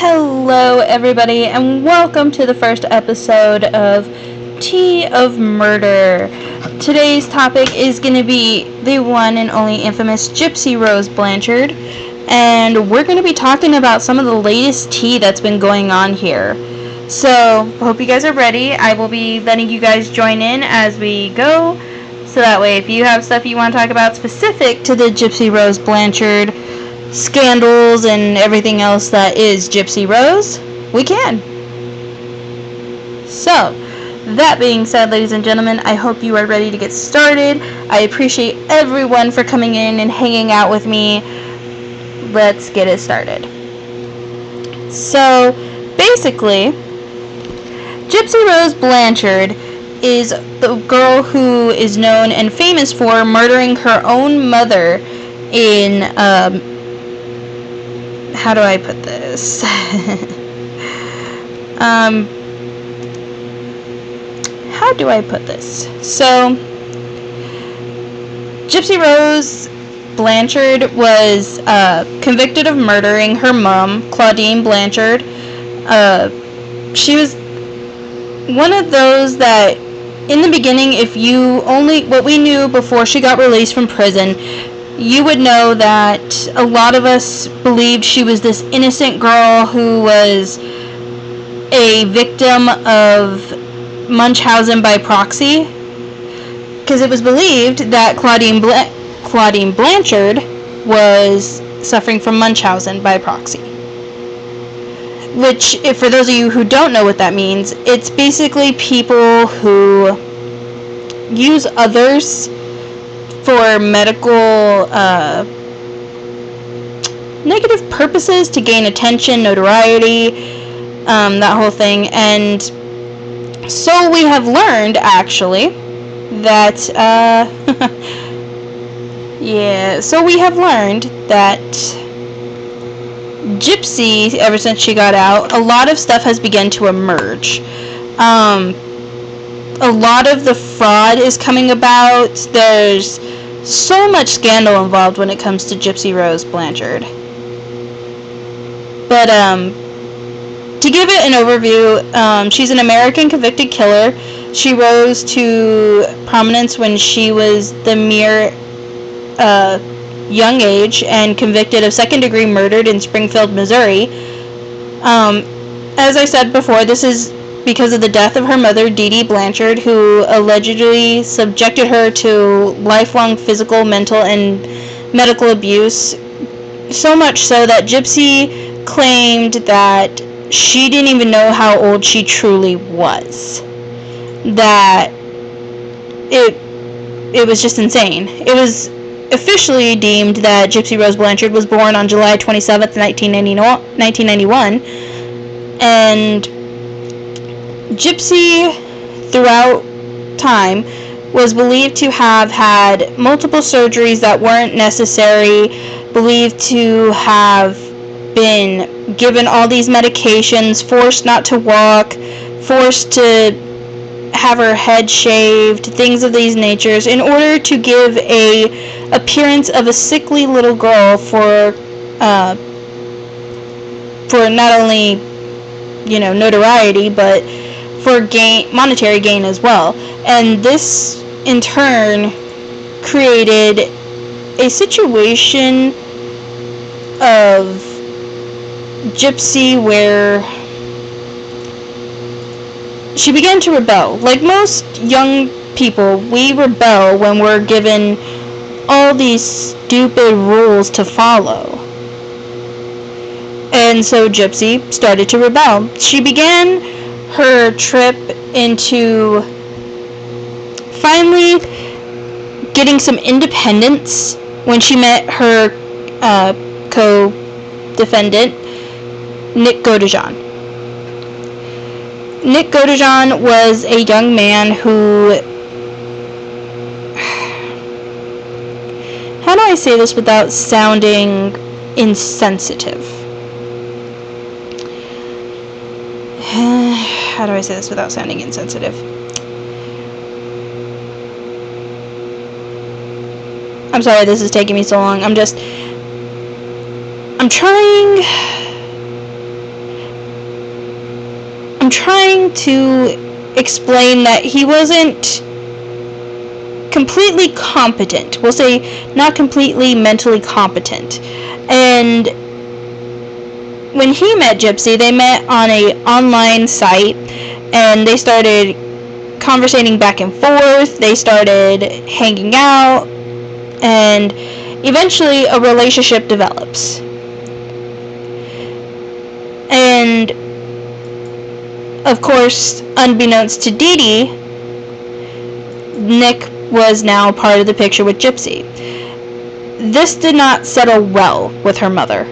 Hello, everybody, and welcome to the first episode of Tea of Murder. Today's topic is going to be the one and only infamous Gypsy Rose Blanchard, and we're going to be talking about some of the latest tea that's been going on here. So, hope you guys are ready. I will be letting you guys join in as we go, so that way if you have stuff you want to talk about specific to the Gypsy Rose Blanchard scandals and everything else that is Gypsy Rose, we can. So, that being said, ladies and gentlemen, I hope you are ready to get started. I appreciate everyone for coming in and hanging out with me. Let's get it started. So, basically, Gypsy Rose Blanchard is the girl who is known and famous for murdering her own mother in, how do I put this? How do I put this? So, Gypsy Rose Blanchard was convicted of murdering her mom, Claudine Blanchard. She was one of those that, in the beginning, what we knew before she got released from prison, you would know that a lot of us believed she was this innocent girl who was a victim of Munchausen by proxy, because it was believed that Claudine Blanchard was suffering from Munchausen by proxy. Which, if for those of you who don't know what that means, it's basically people who use others for medical negative purposes to gain attention, notoriety, that whole thing. And so we have learned, actually, that Gypsy, ever since she got out, a lot of stuff has begun to emerge. A lot of the fraud is coming about. There's so much scandal involved when it comes to Gypsy Rose Blanchard. But, to give it an overview, she's an American convicted killer. She rose to prominence when she was the mere young age and convicted of second-degree murder in Springfield, Missouri. As I said before, this is because of the death of her mother, Dee Dee Blanchard, who allegedly subjected her to lifelong physical, mental, and medical abuse. So much so that Gypsy claimed that she didn't even know how old she truly was. That it was just insane. It was officially deemed that Gypsy Rose Blanchard was born on July 27th, 1991, and Gypsy, throughout time, was believed to have had multiple surgeries that weren't necessary, believed to have been given all these medications, forced not to walk, forced to have her head shaved, things of these natures, in order to give a appearance of a sickly little girl for not only, notoriety, but for monetary gain as well. And this, in turn, created a situation of Gypsy where she began to rebel. Like most young people, we rebel when we're given all these stupid rules to follow. And so Gypsy started to rebel. She began her trip into finally getting some independence when she met her co-defendant, Nick Godejohn. Nick Godejohn was a young man who... How do I say this without sounding insensitive? How do I say this without sounding insensitive? I'm sorry this is taking me so long. I'm trying I'm trying to explain that he wasn't completely competent. We'll say not completely mentally competent. And when he met Gypsy, they met on a online site, and they started conversating back and forth. They started hanging out, and eventually a relationship develops. And of course, unbeknownst to Dee Dee, Nick was now part of the picture with Gypsy. This did not settle well with her mother.